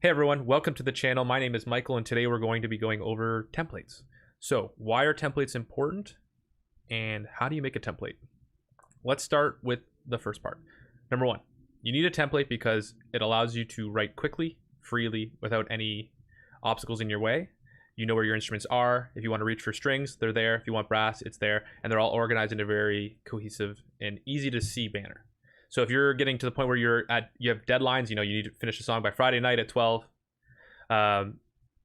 Hey everyone, welcome to the channel. My name is Michael and today we're going to be going over templates. So why are templates important and how do you make a template? Let's start with the first part. Number one, you need a template because it allows you to write quickly, freely, without any obstacles in your way. You know where your instruments are. If you want to reach for strings, they're there. If you want brass, it's there. And they're all organized in a very cohesive and easy to see manner. So if you're getting to the point where you have deadlines, you need to finish a song by Friday night at 12.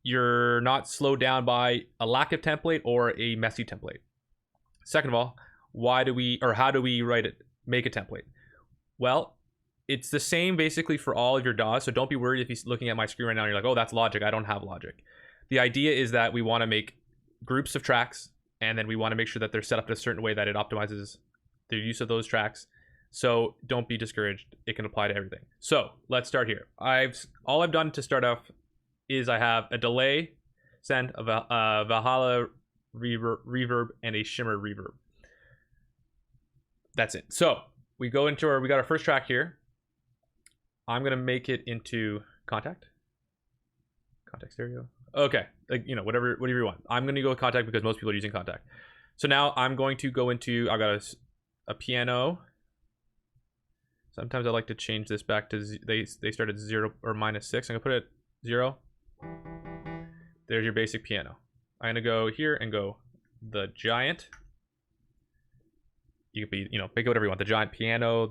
You're not slowed down by a lack of template or a messy template. Second of all, how do we make a template? Well, it's the same basically for all of your DAWs. So don't be worried if you're looking at my screen right now and you're like, oh, that's Logic. I don't have Logic. The idea is that we want to make groups of tracks and then we want to make sure that they're set up in a certain way that it optimizes the use of those tracks. So don't be discouraged. It can apply to everything. So let's start here. All I've done to start off is I have a delay send, a Valhalla reverb, and a shimmer reverb. That's it. So we got our first track here. I'm gonna make it into contact stereo. Okay, whatever you want. I'm gonna go with contact because most people are using contact. So now I'm going to go into, I got a piano. Sometimes I like to change this back to, they start at 0 or -6. I'm gonna put it at 0. There's your basic piano. I'm gonna go here and go the giant. You could be, pick whatever you want. The giant piano,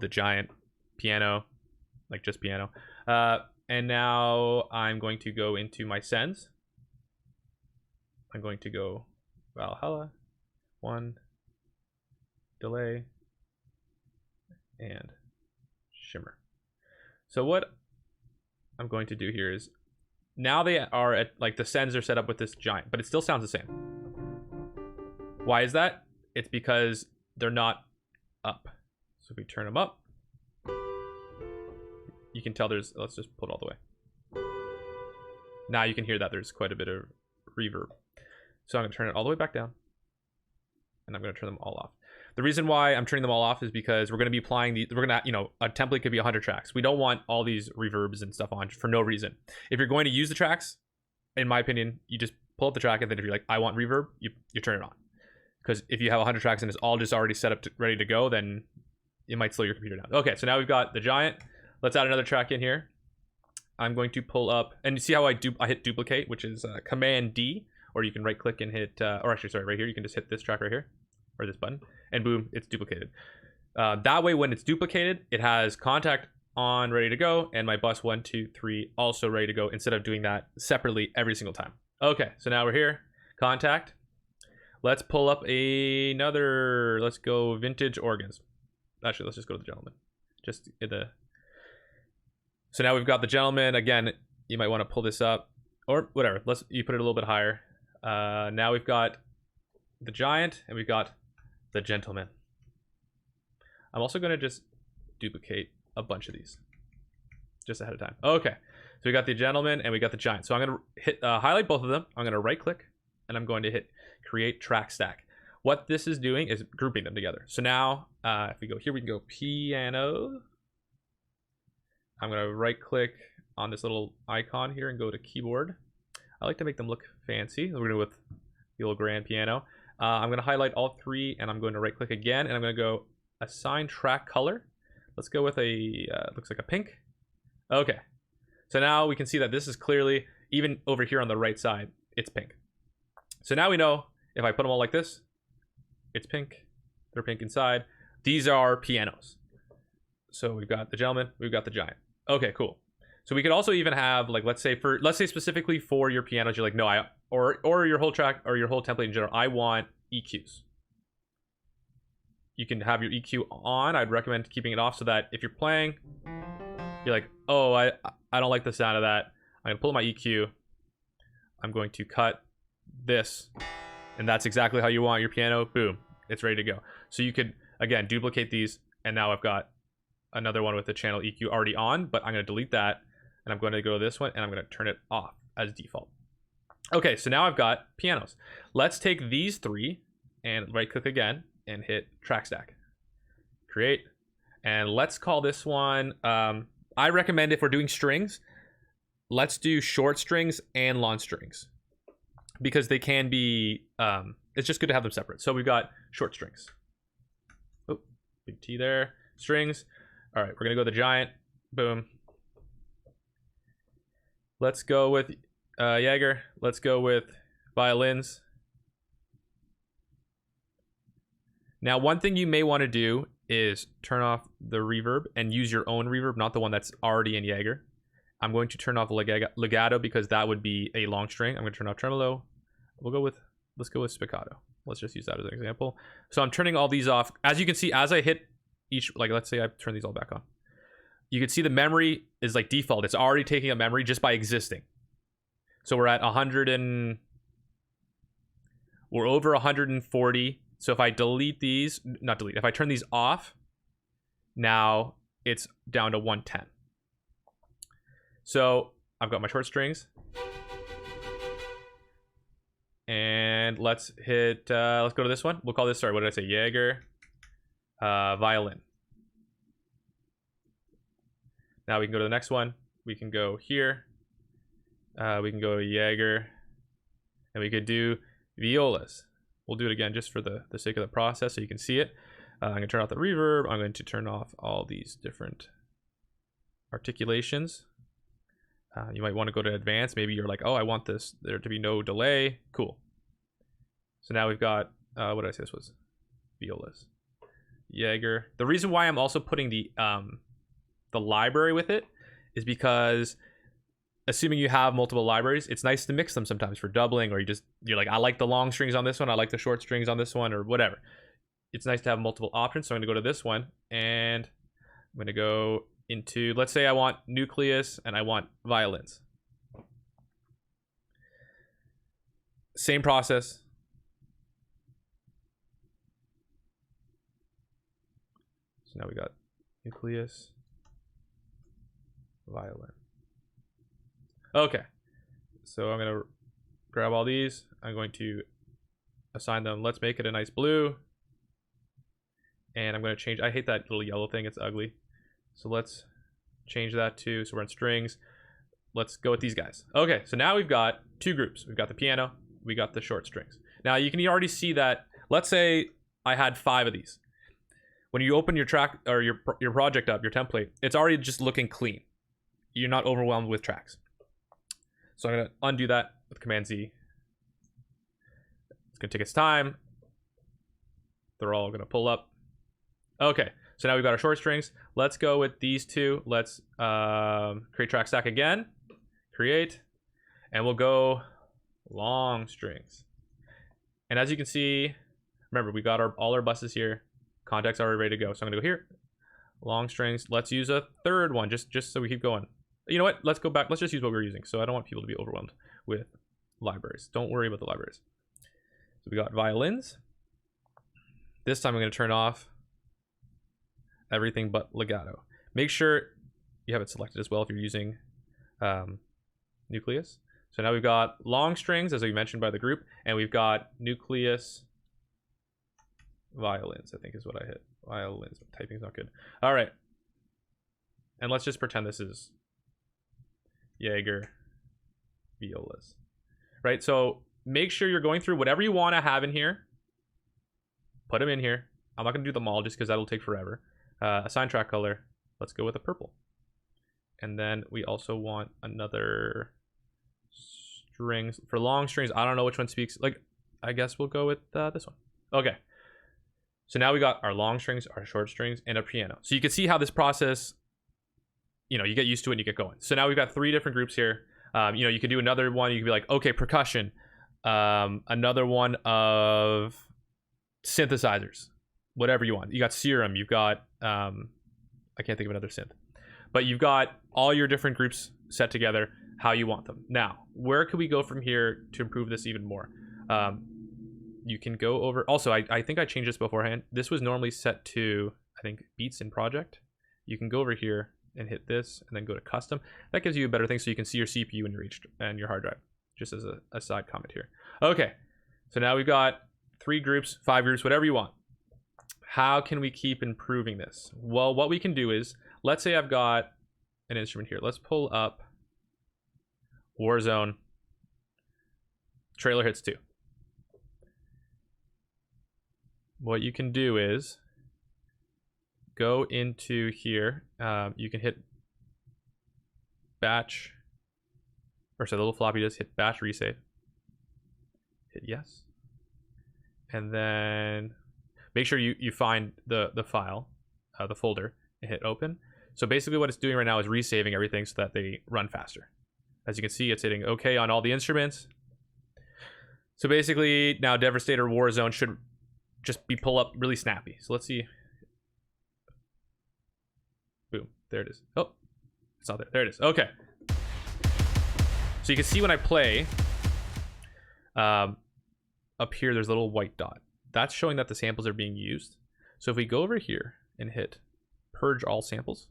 like just piano. And now I'm going to go into my sends. I'm going to go Valhalla, 1, delay, and shimmer. So what I'm going to do here is, now they are at, like, the sends are set up with this giant, but it still sounds the same. Why is that? It's because they're not up. So if we turn them up, you can tell let's just pull it all the way. Now you can hear that there's quite a bit of reverb. So I'm gonna turn it all the way back down and I'm gonna turn them all off. The reason why I'm turning them all off is because we're going to be applying a template could be 100 tracks. We don't want all these reverbs and stuff on for no reason. If you're going to use the tracks, in my opinion, you just pull up the track and then if you're like, I want reverb, you turn it on. Because if you have 100 tracks and it's all just already set up ready to go, then it might slow your computer down. Okay, so now we've got the giant. Let's add another track in here. I'm going to pull up, and you see how I hit duplicate, which is Command D, or you can right click and hit, or actually, sorry, right here, you can just hit this track right here, or this button, and boom, it's duplicated. That way, when it's duplicated, it has contact on ready to go, and my bus 1, 2, 3 also ready to go, instead of doing that separately every single time. Okay, so now we're here, contact. Let's pull up let's go vintage organs. Actually, let's just go to the gentleman. So now we've got the gentleman. Again, you might want to pull this up, or whatever. You put it a little bit higher. Now we've got the giant, and we've got the gentleman. I'm also going to just duplicate a bunch of these just ahead of time. Okay, so we got the gentleman and we got the giant. So I'm going to hit highlight both of them. I'm going to right click and I'm going to hit create track stack. What this is doing is grouping them together. So now if we go here, we can go piano. I'm going to right click on this little icon here and go to keyboard. I like to make them look fancy. We're going to go with the old grand piano. I'm going to highlight all 3 and I'm going to right click again and I'm going to go assign track color. Let's go with looks like a pink. Okay, so now we can see that this is clearly, even over here on the right side, it's pink. So now we know if I put them all like this, it's pink. They're pink inside. These are pianos. So we've got the gentleman, we've got the giant. Okay, cool. So we could also even have, like, let's say specifically for your pianos, you're like, no, or your whole track or your whole template in general, I want EQs. You can have your EQ on. I'd recommend keeping it off so that if you're playing, you're like, oh, I don't like the sound of that. I'm gonna pull my EQ. I'm going to cut this, and that's exactly how you want your piano. Boom, it's ready to go. So you could, again, duplicate these, and now I've got another one with the channel EQ already on, but I'm gonna delete that, and I'm going to go to this one, and I'm gonna turn it off as default. Okay, so now I've got pianos. Let's take these 3 and right click again and hit track stack. Create. And let's call this one, I recommend if we're doing strings, let's do short strings and long strings because they can be, it's just good to have them separate. So we've got short strings. Oh, big T there. Strings. All right, we're going to go with the giant. Boom. Let's go with Jaeger. Let's go with violins. Now, one thing you may want to do is turn off the reverb and use your own reverb, not the one that's already in Jaeger. I'm going to turn off legato because that would be a long string. I'm going to turn off tremolo. Let's go with spiccato. Let's just use that as an example. So I'm turning all these off. As you can see, as I hit each, like let's say I turn these all back on. You can see the memory is like default. It's already taking a memory just by existing. So we're at 100 and we're over 140. So if I delete these, not delete, if I turn these off, now it's down to 110. So I've got my short strings. And let's hit, let's go to this one. We'll call this, sorry, what did I say? Jaeger, violin. Now we can go to the next one. We can go here. We can go to Jaeger. And we could do violas. We'll do it again just for the sake of the process so you can see it. I'm going to turn off the reverb. I'm going to turn off all these different articulations. You might want to go to advanced. Maybe you're like, oh, I want there to be no delay. Cool. So now we've got, what did I say this was? Violas. Jaeger. The reason why I'm also putting the library with it is because assuming you have multiple libraries, it's nice to mix them sometimes for doubling, or you're like, I like the long strings on this one, I like the short strings on this one, or whatever. It's nice to have multiple options. So I'm going to go to this one, and I'm going to go into, let's say I want nucleus and I want violins. Same process. So now we got nucleus, violin. Okay, so I'm gonna grab all these. I'm going to assign them. Let's make it a nice blue. And I'm gonna change, I hate that little yellow thing, it's ugly. So let's change that to, so we're in strings. Let's go with these guys. Okay, so now we've got two groups. We've got the piano, we got the short strings. Now you can already see that, let's say I had 5 of these. When you open your track or your project up, your template, it's already just looking clean. You're not overwhelmed with tracks. So I'm going to undo that with Command Z. It's going to take its time. They're all going to pull up. Okay, so now we've got our short strings. Let's go with these two. Let's create track stack again. Create. And we'll go long strings. And as you can see, remember, we got all our buses here. Contacts are ready to go. So I'm going to go here. Long strings. Let's use a third one just so we keep going. You know what? Let's go back. Let's just use what we were using. So I don't want people to be overwhelmed with libraries. Don't worry about the libraries. So we got violins. This time I'm going to turn off everything but legato. Make sure you have it selected as well if you're using nucleus. So now we've got long strings, as we mentioned by the group, and we've got nucleus violins, I think is what I hit. Violins. Typing's not good. All right. And let's just pretend this is Jaeger violas, right? So make sure you're going through whatever you want to have in here, put them in here. I'm not going to do them all just because that'll take forever. Assign track color. Let's go with a purple. And then we also want another strings. For long strings, I don't know which one speaks. Like, I guess we'll go with this one. Okay. So now we got our long strings, our short strings, and a piano. So you can see how this process, you get used to it and you get going. So now we've got 3 different groups here. You can do another one. You can be like, okay, percussion. Another one of synthesizers, whatever you want. You got serum. You've got, I can't think of another synth. But you've got all your different groups set together how you want them. Now, where could we go from here to improve this even more? You can go over, also, I think I changed this beforehand. This was normally set to, I think, beats in project. You can go over here and hit this and then go to custom. That gives you a better thing so you can see your CPU and your hard drive, just as a side comment here. Okay, so now we've got 3 groups, 5 groups, whatever you want. How can we keep improving this? Well, what we can do is, let's say I've got an instrument here. Let's pull up Warzone. Trailer hits 2. What you can do is go into here. You can hit batch, or so the little floppy disk, hit batch resave. Hit yes. And then make sure you find the file, the folder, and hit open. So basically what it's doing right now is resaving everything so that they run faster. As you can see, it's hitting OK on all the instruments. So basically now Devastator Warzone should just be pull up really snappy. So let's see. Boom, there it is. Oh, it's not there. There it is. Okay. So you can see when I play, up here, there's a little white dot. That's showing that the samples are being used. So if we go over here and hit purge all samples,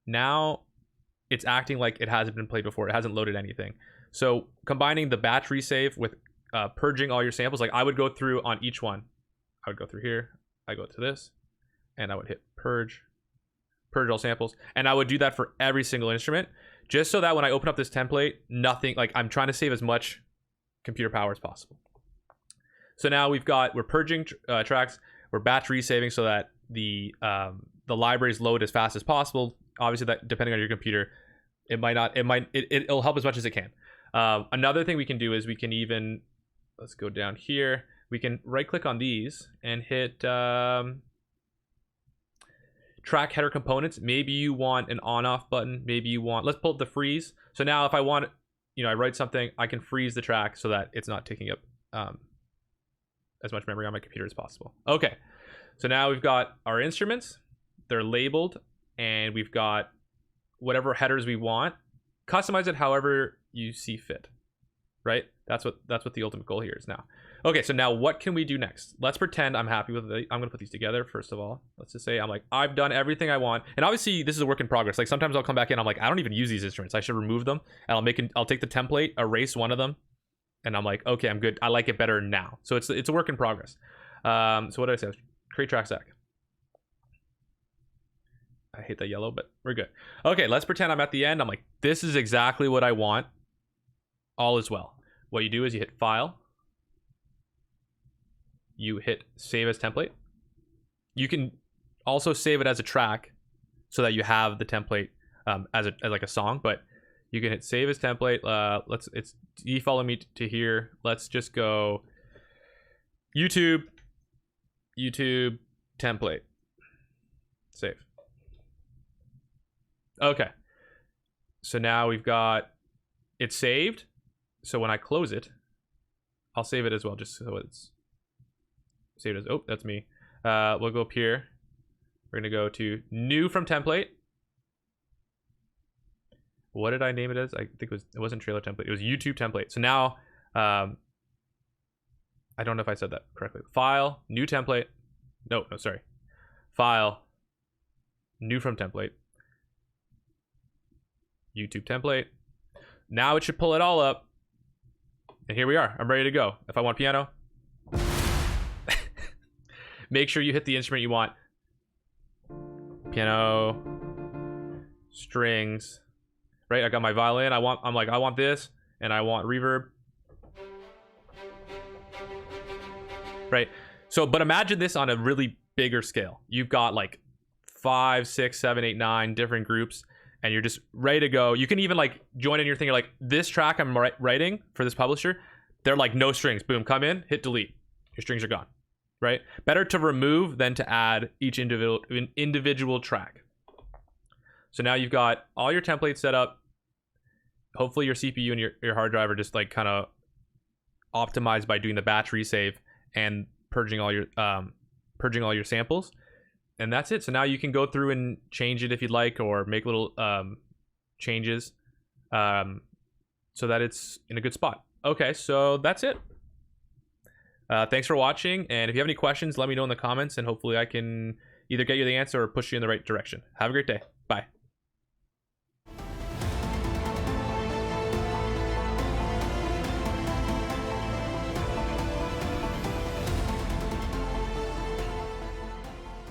now it's acting like it hasn't been played before. It hasn't loaded anything. So combining the batch resave with purging all your samples, like I would go through on each one. I would go through here, I go to this, and I would hit purge all samples. And I would do that for every single instrument, just so that when I open up this template, nothing, like I'm trying to save as much computer power as possible. So now we're purging tracks, we're batch resaving so that the libraries load as fast as possible. Obviously, that depending on your computer, it'll help as much as it can. Another thing we can do is we can even, let's go down here. We can right click on these and hit track header components. Maybe you want an on off button. Maybe you want, let's pull up the freeze. So now if I want, I write something, I can freeze the track so that it's not taking up as much memory on my computer as possible. Okay, so now we've got our instruments. They're labeled, and we've got whatever headers we want. Customize it however you see fit, right? That's what the ultimate goal here is now. Okay, so now what can we do next? Let's pretend I'm happy with it. I'm gonna put these together first of all. Let's just say I've done everything I want, and obviously this is a work in progress. Like sometimes I'll come back in, I'm like, I don't even use these instruments. I should remove them, and I'll take the template, erase one of them, and I'm like, okay, I'm good. I like it better now. So it's a work in progress. So what did I say? Create track stack. I hate that yellow, but we're good. Okay, let's pretend I'm at the end. I'm like, this is exactly what I want. All is well. What you do is you hit File. You hit Save as Template. You can also save it as a track so that you have the template as like a song, but you can hit Save as Template. It's defaulting me to here. Let's just go YouTube template. Save. Okay, so now we've got it saved. So when I close it, I'll save it as well, just so it's saved as, oh, that's me. We'll go up here. We're gonna go to new from template. What did I name it as? I think it wasn't trailer template. It was YouTube template. So now, I don't know if I said that correctly. File, new template. No, sorry. File, new from template. YouTube template. Now it should pull it all up. And here we are. I'm ready to go. If I want piano, make sure you hit the instrument you want. Piano, strings, right? I got my violin. I want this, and I want reverb. Right? So, but imagine this on a really bigger scale. You've got like 5, 6, 7, 8, 9 different groups, and you're just ready to go. You can even like join in your thing. You're like, this track I'm writing for this publisher, they're like no strings. Boom, come in, hit delete. Your strings are gone, right? Better to remove than to add each individual track. So now you've got all your templates set up. Hopefully your CPU and your hard drive are just like kind of optimized by doing the batch resave and purging all your samples. And that's it. So now you can go through and change it if you'd like, or make little changes so that it's in a good spot. Okay, so that's it. Thanks for watching. And if you have any questions, let me know in the comments, and hopefully I can either get you the answer or push you in the right direction. Have a great day. Bye.